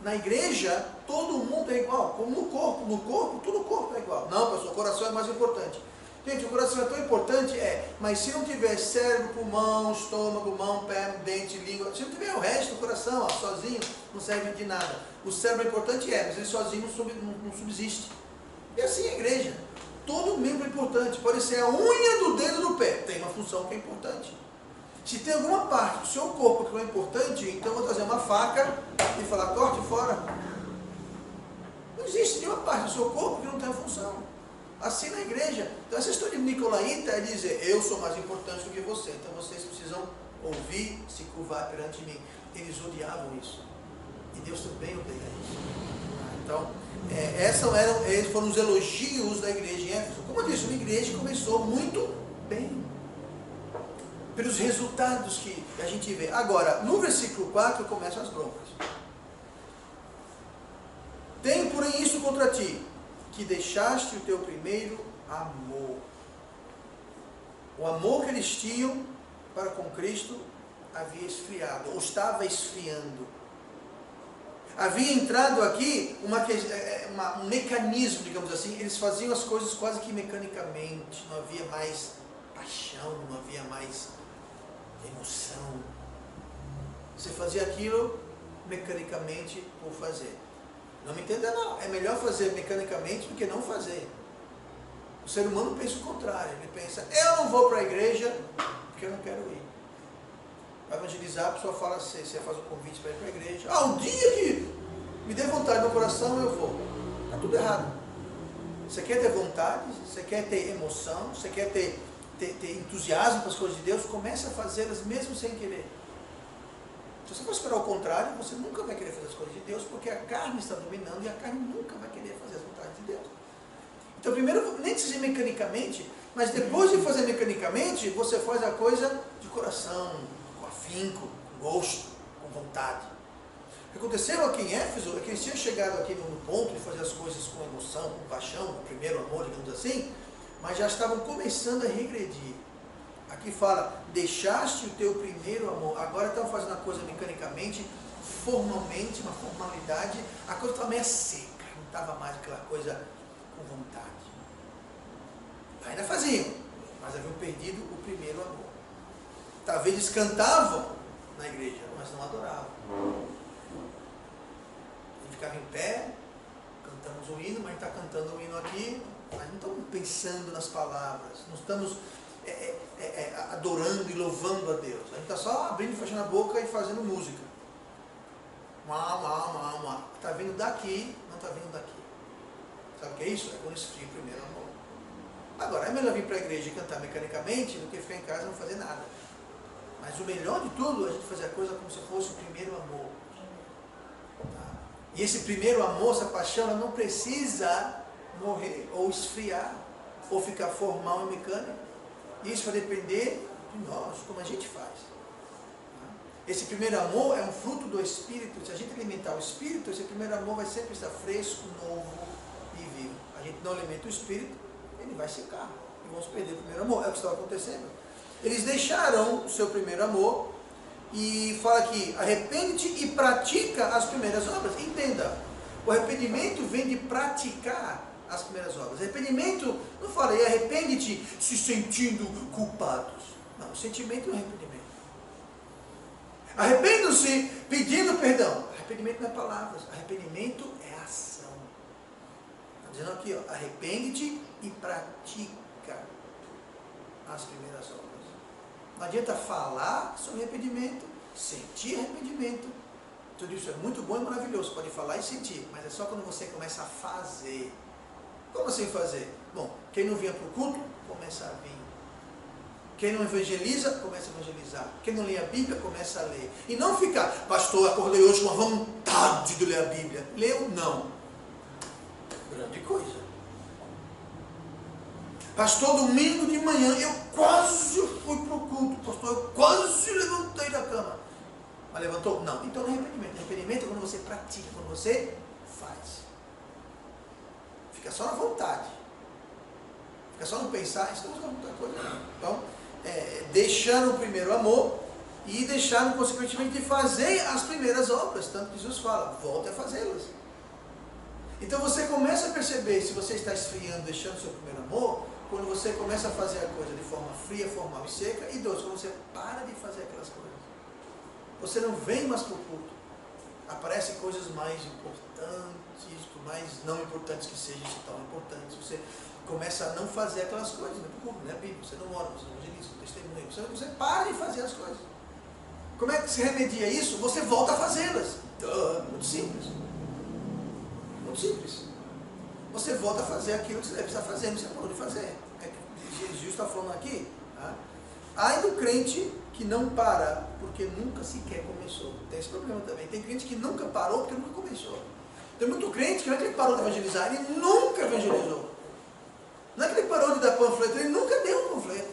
Na igreja, todo mundo é igual, como no corpo, todo o corpo é igual. Não, pastor, o coração é mais importante. Gente, o coração é tão importante, mas se não tiver cérebro, pulmão, estômago, mão, pé, dente, língua, se não tiver o resto, o coração, sozinho, não serve de nada. O cérebro é importante, mas ele sozinho não subsiste. E assim é a igreja. Todo membro é importante, pode ser a unha do dedo do pé, tem uma função que é importante. Se tem alguma parte do seu corpo que não é importante, então eu vou trazer uma faca e falar, corte fora. Não existe nenhuma parte do seu corpo que não tem uma função. Assim na igreja. Então essa história de nicolaíta é dizer, eu sou mais importante do que você, então vocês precisam ouvir, se curvar perante mim. Eles odiavam isso. E Deus também odeia isso. Então, esses foram os elogios da igreja em Éfeso. Como eu disse, uma igreja que começou muito bem. Pelos resultados que a gente vê. Agora, no versículo 4 começam as broncas. Tenho, porém, isso contra ti, que deixaste o teu primeiro amor. O amor que eles tinham para com Cristo havia esfriado, ou estava esfriando. Havia entrado aqui um mecanismo, digamos assim, eles faziam as coisas quase que mecanicamente, não havia mais paixão, não havia mais emoção. Você fazia aquilo mecanicamente por fazer. Não me entenda não, é melhor fazer mecanicamente do que não fazer. O ser humano pensa o contrário, ele pensa, eu não vou para a igreja porque eu não quero ir. Para evangelizar, a pessoa fala assim, você faz um convite para ir para a igreja, um dia que me dê vontade no coração, eu vou. Está tudo errado. Você quer ter vontade, você quer ter emoção, você quer ter entusiasmo para as coisas de Deus, comece a fazê-las mesmo sem querer. Se você for esperar o contrário, você nunca vai querer fazer as coisas de Deus, porque a carne está dominando e a carne nunca vai querer fazer as vontades de Deus. Então, primeiro, nem que seja mecanicamente, mas depois de fazer mecanicamente, você faz a coisa de coração, com afinco, com gosto, com vontade. O que aconteceu aqui em Éfeso é que eles tinham chegado aqui no ponto de fazer as coisas com emoção, com paixão, com primeiro amor, digamos assim, mas já estavam começando a regredir. Aqui fala, deixaste o teu primeiro amor. Agora estão fazendo a coisa mecanicamente, formalmente, uma formalidade. A coisa estava meio seca, não estava mais aquela coisa com vontade. Ainda faziam, mas haviam perdido o primeiro amor. Talvez eles cantavam na igreja, mas não adoravam. A gente ficava em pé, cantamos o hino, mas está cantando o hino aqui, mas não estamos pensando nas palavras, não estamos adorando e louvando a Deus. A gente está só abrindo e fechando a boca e fazendo música. Está vindo daqui, não está vindo daqui. Sabe o que é isso? É quando esfria o primeiro amor. Agora, é melhor vir para a igreja e cantar mecanicamente do que ficar em casa e não fazer nada. Mas o melhor de tudo é a gente fazer a coisa como se fosse o primeiro amor. Tá? E esse primeiro amor, essa paixão, ela não precisa morrer, ou esfriar, ou ficar formal e mecânico. Isso vai depender de nós, como a gente faz. Esse primeiro amor é um fruto do Espírito. Se a gente alimentar o Espírito, esse primeiro amor vai sempre estar fresco, novo e vivo. A gente não alimenta o Espírito, ele vai secar. E vamos perder o primeiro amor. É o que estava acontecendo. Eles deixaram o seu primeiro amor e fala aqui, arrepende-te e pratica as primeiras obras. Entenda, o arrependimento vem de praticar as primeiras obras. Arrependimento, não fala, e arrepende-te se sentindo culpados. Não, o sentimento é o arrependimento. Arrependam-se pedindo perdão. Arrependimento não é palavras, arrependimento é ação. Está dizendo aqui, ó, arrepende-te e pratica as primeiras obras. Não adianta falar sobre arrependimento, sentir arrependimento. Tudo isso é muito bom e maravilhoso, pode falar e sentir, mas é só quando você começa a fazer. Como assim fazer? Bom, quem não vinha para o culto, começa a vir. Quem não evangeliza, começa a evangelizar. Quem não lê a Bíblia, começa a ler. E não ficar, pastor, acordei hoje com uma vontade de ler a Bíblia. Leu? Não. Grande coisa. Pastor, domingo de manhã, eu quase fui para o culto. Pastor, eu quase levantei da cama. Mas levantou? Não. Então não é arrependimento. Arrependimento é quando você pratica, quando você faz. Fica só na vontade. Fica só no pensar, isso não é muita coisa. Então, deixando o primeiro amor e deixando, consequentemente, de fazer as primeiras obras. Tanto que Jesus fala, volte a fazê-las. Então você começa a perceber se você está esfriando, deixando o seu primeiro amor, quando você começa a fazer a coisa de forma fria, formal e seca, e dois, quando você para de fazer aquelas coisas. Você não vem mais para o culto. Aparecem coisas mais importantes, por mais não importantes que sejam, se tão importantes. Você começa a não fazer aquelas coisas, né? Por culto, né? Bíblia, você não ora, você não evangeliza, você testemunha, você para de fazer as coisas. Como é que se remedia isso? Você volta a fazê-las. Muito simples. Muito simples. Você volta a fazer aquilo que você deve estar fazendo, você parou de fazer. É que Jesus está falando aqui. Tá? Ai do crente que não para, porque nunca sequer começou. Tem esse problema também. Tem crente que nunca parou, porque nunca começou. Tem muito crente que não é que ele parou de evangelizar, ele nunca evangelizou. Não é que ele parou de dar panfleto, ele nunca deu um panfleto.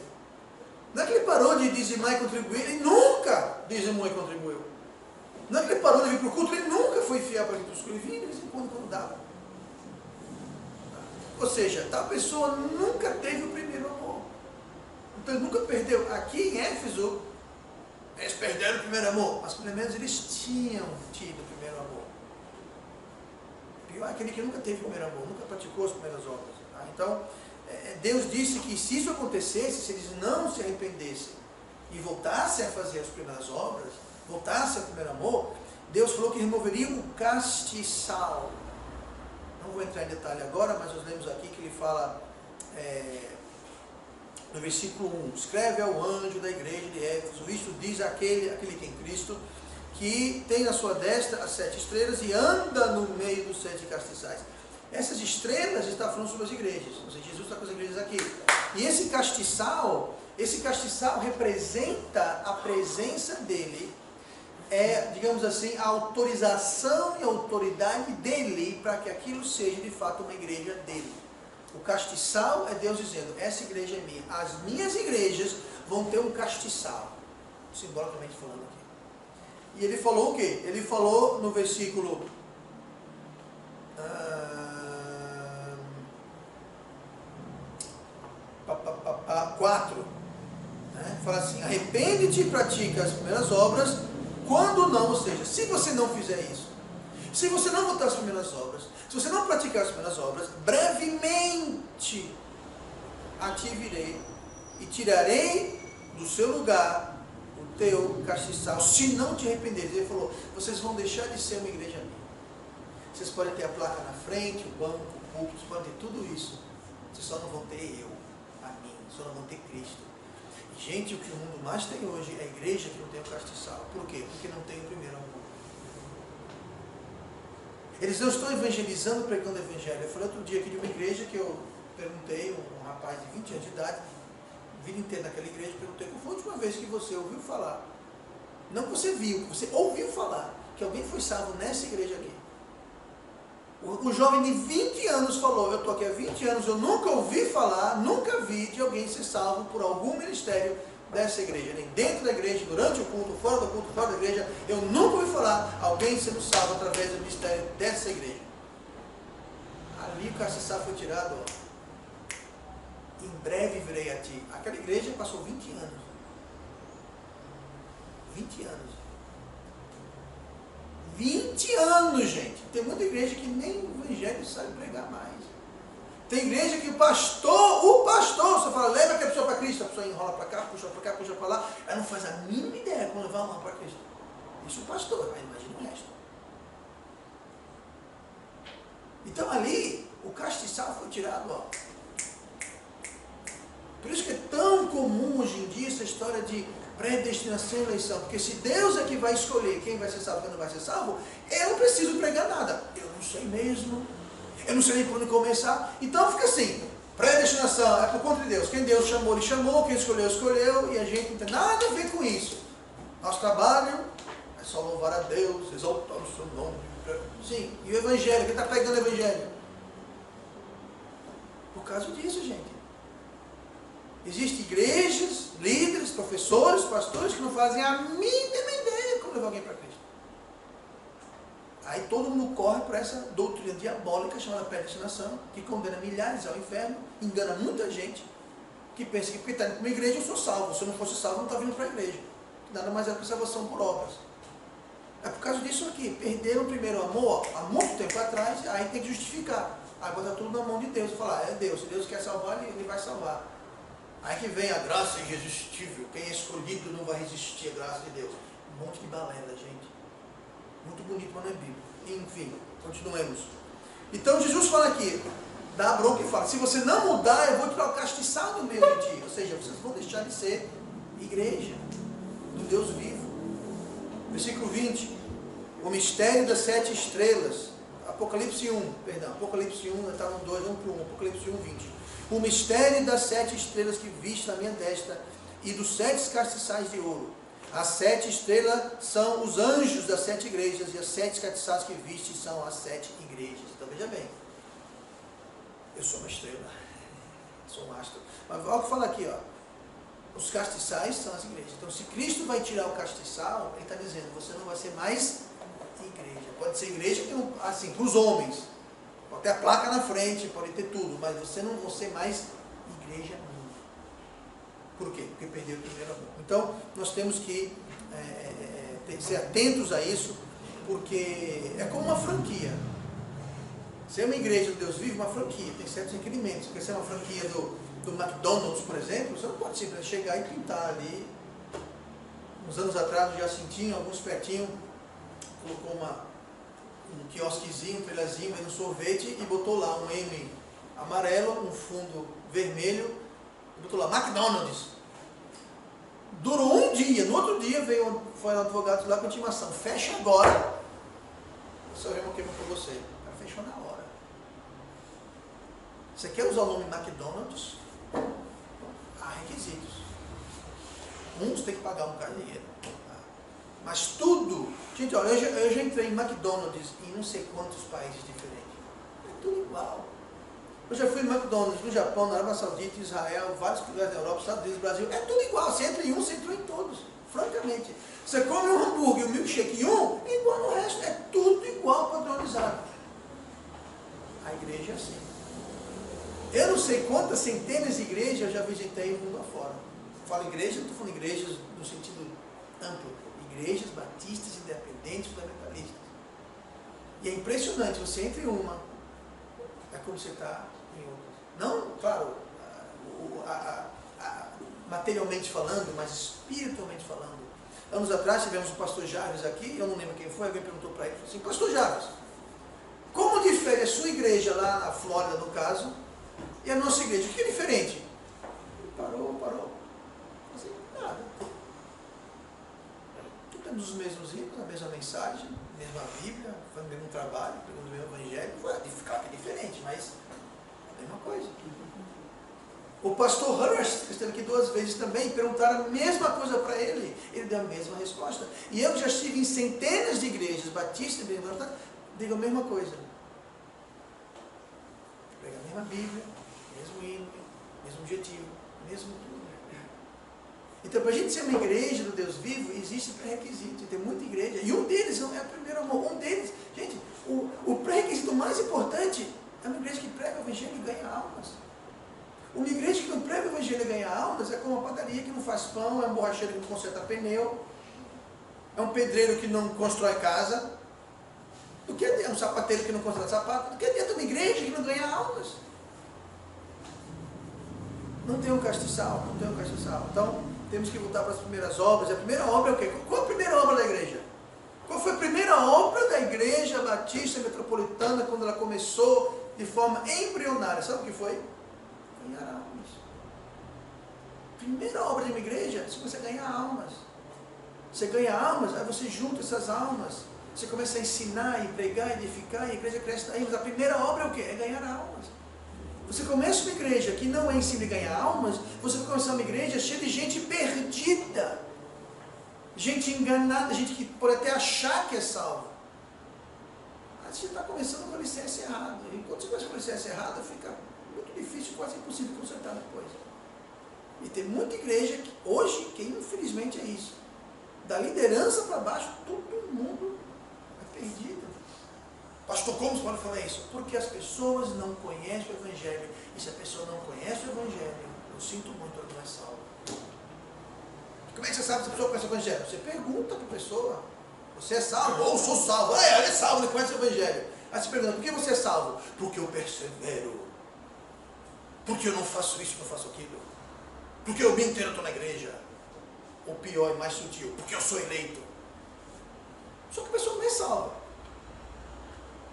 Não é que ele parou de dizimar e contribuir, ele nunca dizimou e contribuiu. Não é que ele parou de vir para o culto, ele nunca foi fiel para os cultos. Ele vinha de vez em quando dava. Ou seja, tal pessoa nunca teve o primeiro amor. Então ele nunca perdeu. Aqui em Éfeso, eles perderam o primeiro amor, mas pelo menos eles tinham tido o primeiro amor. Pior é aquele que nunca teve o primeiro amor, nunca praticou as primeiras obras. Tá? Então, Deus disse que se isso acontecesse, se eles não se arrependessem e voltassem a fazer as primeiras obras, voltassem ao primeiro amor, Deus falou que removeria o castiçal. Não vou entrar em detalhe agora, mas nós lemos aqui que ele fala no versículo 1, escreve ao anjo da igreja de Éfeso, isto diz aquele que em Cristo, que tem na sua destra as 7 estrelas e anda no meio dos 7 castiçais. Essas estrelas está falando sobre as igrejas, ou seja, Jesus está com as igrejas aqui. E esse castiçal representa a presença dele, digamos assim, a autorização e a autoridade dele para que aquilo seja de fato uma igreja dele. O castiçal é Deus dizendo, essa igreja é minha. As minhas igrejas vão ter um castiçal, simbolicamente falando aqui. E ele falou o quê? Ele falou no versículo 1, 4, né? Fala assim, arrepende-te e pratica as primeiras obras, quando não, ou seja, se você não fizer isso, se você não voltar às primeiras obras, se você não praticar as primeiras obras, brevemente a ti virei e tirarei do seu lugar o teu castiçal, se não te arrependeres. Ele falou, vocês vão deixar de ser uma igreja minha. Vocês podem ter a placa na frente, o banco, o púlpito, vocês podem ter tudo isso. Vocês só não vão ter eu, a mim, só não vão ter Cristo. E, gente, o que o mundo mais tem hoje é a igreja que não tem o castiçal. Por quê? Porque não tem o primeiro amor. Eles não estão evangelizando, pregando o evangelho. Eu falei outro dia aqui de uma igreja que eu perguntei, um rapaz de 20 anos de idade, a vida inteira naquela igreja, perguntei qual foi a última vez que você ouviu falar. Não que você viu, que você ouviu falar, que alguém foi salvo nessa igreja aqui. O jovem de 20 anos falou, eu estou aqui há 20 anos, eu nunca ouvi falar, nunca vi de alguém ser salvo por algum ministério dessa igreja, nem dentro da igreja, durante o culto, fora do culto, fora da igreja, eu nunca ouvi falar alguém sendo salvo através do ministério dessa igreja. Ali o castiçal foi tirado, ó. Em breve virei a ti. Aquela igreja passou 20 anos. 20 anos. 20 anos, gente. Tem muita igreja que nem o evangelho sabe pregar mais. Tem igreja que o pastor só fala, leva aquela pessoa para Cristo, a pessoa enrola para cá, puxa para lá, ela não faz a mínima ideia como levar uma para Cristo. Isso o pastor, mas imagina o resto. Então ali, o castiçal foi tirado, ó. Por isso que é tão comum hoje em dia essa história de predestinação e eleição, porque se Deus é que vai escolher quem vai ser salvo e quem não vai ser salvo, eu não preciso pregar nada. Eu não sei mesmo. Eu não sei nem por onde começar. Então fica assim, predestinação é por conta de Deus. Quem Deus chamou, Ele chamou. Quem escolheu, escolheu. E a gente não tem nada a ver com isso. Nosso trabalho é só louvar a Deus, exaltar o seu nome. Sim, e o Evangelho, quem está pregando o Evangelho? Por causa disso, gente. Existem igrejas, líderes, professores, pastores que não fazem a mínima ideia de como levar alguém para Cristo. Aí todo mundo corre para essa doutrina diabólica chamada predestinação, que condena milhares ao inferno, engana muita gente, que pensa que porque está indo para uma igreja eu sou salvo. Se eu não fosse salvo, não está vindo para a igreja. Nada mais é que salvação por obras. É por causa disso aqui. Perderam o primeiro amor há muito tempo atrás, aí tem que justificar. Aí bota tudo na mão de Deus. Falar, é Deus. Se Deus quer salvar, Ele vai salvar. Aí que vem a graça irresistível. Quem é escolhido não vai resistir à graça de Deus. Um monte de balela, gente. Muito bonito, mas não é bíblico. Enfim, continuemos. Então Jesus fala aqui, dá a bronca e fala, se você não mudar, eu vou tirar o castiçal do meio de ti. Ou seja, vocês vão deixar de ser igreja do Deus vivo. Versículo 20. O mistério das 7 estrelas. Apocalipse 1, perdão. Apocalipse 1, está no 2, vamos para o 1. Apocalipse 1, 20. O mistério das 7 estrelas que viste na minha destra e dos 7 castiçais de ouro. As 7 estrelas são os anjos das 7 igrejas e as 7 castiçais que viste são as 7 igrejas. Então veja bem, eu sou uma estrela, sou um astro. Mas olha o que fala aqui, ó. Os castiçais são as igrejas. Então se Cristo vai tirar o castiçal, Ele está dizendo, você não vai ser mais igreja. Pode ser igreja assim, para os homens. Pode ter a placa na frente, pode ter tudo, mas você não vai ser mais igreja nenhuma. Por quê? Porque perdeu o primeiro amor. Então, nós temos que ser atentos a isso, porque é como uma franquia. Ser uma igreja do Deus vivo, uma franquia, tem certos requerimentos. Porque ser uma franquia do McDonald's, por exemplo, você não pode simplesmente chegar e pintar ali. Uns anos atrás, o Jacintinho, alguns pertinho, colocou um quiosquezinho, um trailerzinho, um sorvete e botou lá um M amarelo, um fundo vermelho, e botou lá McDonald's. Durou um dia, no outro dia foi um advogado lá com intimação, fecha agora, o seu remo queima por você. O cara fechou na hora. Você quer usar o nome McDonald's? Há requisitos. Uns tem que pagar um bocado de dinheiro. Mas tudo, gente, olha, eu já entrei em McDonald's em não sei quantos países diferentes. É tudo igual. Eu já fui em McDonald's no Japão, na Arábia Saudita, Israel, vários lugares da Europa, Estados Unidos, Brasil. É tudo igual. Você entra em um, você entrou em todos. Francamente. Você come um hambúrguer, um milkshake em um, é igual no resto. É tudo igual, padronizado. A igreja é assim. Eu não sei quantas centenas de igrejas eu já visitei o mundo afora. Falo igreja, não estou falando igrejas no sentido amplo. Igrejas batistas, independentes, fundamentalistas. E é impressionante, você entra em uma, é como você está em outra. Não, claro, materialmente falando, mas espiritualmente falando. Anos atrás tivemos o pastor Jarvis aqui, eu não lembro quem foi, alguém perguntou para ele, assim, pastor Jarvis, como difere a sua igreja lá na Flórida, no caso, e a nossa igreja? O que é diferente? Ele parou. Assim, nada. Temos os mesmos hinos, a mesma mensagem, a mesma Bíblia, foi o mesmo trabalho, pelo mesmo Evangelho, foi ficar diferente, mas a mesma coisa. O pastor Hurst, que esteve aqui 2 vezes também, perguntaram a mesma coisa para ele. Ele deu a mesma resposta. E eu já estive em centenas de igrejas batistas, digo a mesma coisa. Pega a mesma Bíblia, mesmo hino, mesmo objetivo, mesmo tudo. Então, para a gente ser uma igreja do Deus vivo, existe pré-requisito. Tem muita igreja. E um deles não é o primeiro amor. Um deles, gente, o pré-requisito mais importante é uma igreja que prega o Evangelho e ganha almas. Uma igreja que não prega o Evangelho e ganha almas é como uma padaria que não faz pão, é um borracheiro que não conserta pneu, é um pedreiro que não constrói casa, do que adianta um sapateiro que não constrói sapato, do que adianta uma igreja que não ganha almas? Não tem um castiçal, não tem um castiçal. Então, temos que voltar para as primeiras obras. A primeira obra é o quê? Qual a primeira obra da igreja? Qual foi a primeira obra da igreja batista metropolitana quando ela começou de forma embrionária? Sabe o que foi? Ganhar almas. Primeira obra de uma igreja, você começa a ganhar almas. Você ganha almas, aí você junta essas almas. Você começa a ensinar, e pregar, edificar, e a igreja cresce daí. Mas a primeira obra é o quê? É ganhar almas. Você começa uma igreja que não é em cima de ganhar almas, você vai começar uma igreja cheia de gente perdida. Gente enganada, gente que pode até achar que é salvo. Mas você está começando com a licença errada. E quando você começa com a licença errada, fica muito difícil, quase impossível consertar depois. E tem muita igreja que, hoje, que infelizmente é isso. Da liderança para baixo, todo mundo é perdido. Pastor, como você pode falar isso? Porque as pessoas não conhecem o Evangelho. E se a pessoa não conhece o Evangelho, eu sinto muito, ela não é salva. Como é que você sabe se a pessoa conhece o Evangelho? Você pergunta para a pessoa. Você é salvo? Ou sou salvo? Ele é salvo, ele conhece o Evangelho. Aí você pergunta, por que você é salvo? Porque eu persevero. Porque eu não faço isso, não faço aquilo. Porque eu me inteiro estou na igreja. Ou pior e mais sutil, porque eu sou eleito. Só que a pessoa não é salva.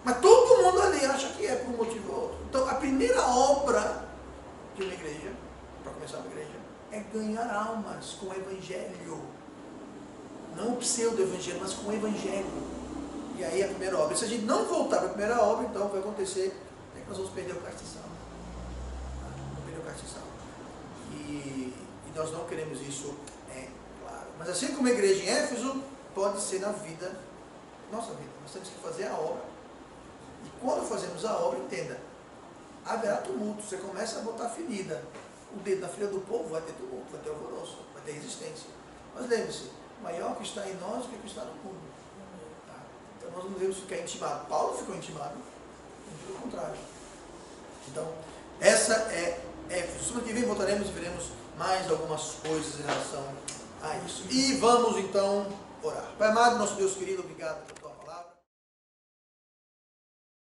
Mas todo mundo ali acha que é por um motivo ou outro. Então a primeira obra de uma igreja, para começar uma igreja, é ganhar almas com o Evangelho. Não o pseudo-evangelho, mas com o Evangelho. E aí a primeira obra. Se a gente não voltar para a primeira obra, então vai acontecer é que nós vamos perder o castiçal. Vamos perder o castiçal. E nós não queremos isso, é claro. Mas assim como a igreja em Éfeso, pode ser na vida, nossa vida. Nós temos que fazer a obra. E quando fazemos a obra, entenda, haverá tumulto. Você começa a botar ferida. O dedo na ferida do povo vai ter tumulto, vai ter alvoroço, vai ter resistência. Mas lembre-se, maior que está em nós do que está no mundo. Tá? Então nós não devemos ficar intimados. Paulo ficou intimado, pelo contrário. Então, essa é Éfeso. Semana que vem voltaremos e veremos mais algumas coisas em relação a isso. E vamos então orar. Pai amado, nosso Deus querido, obrigado.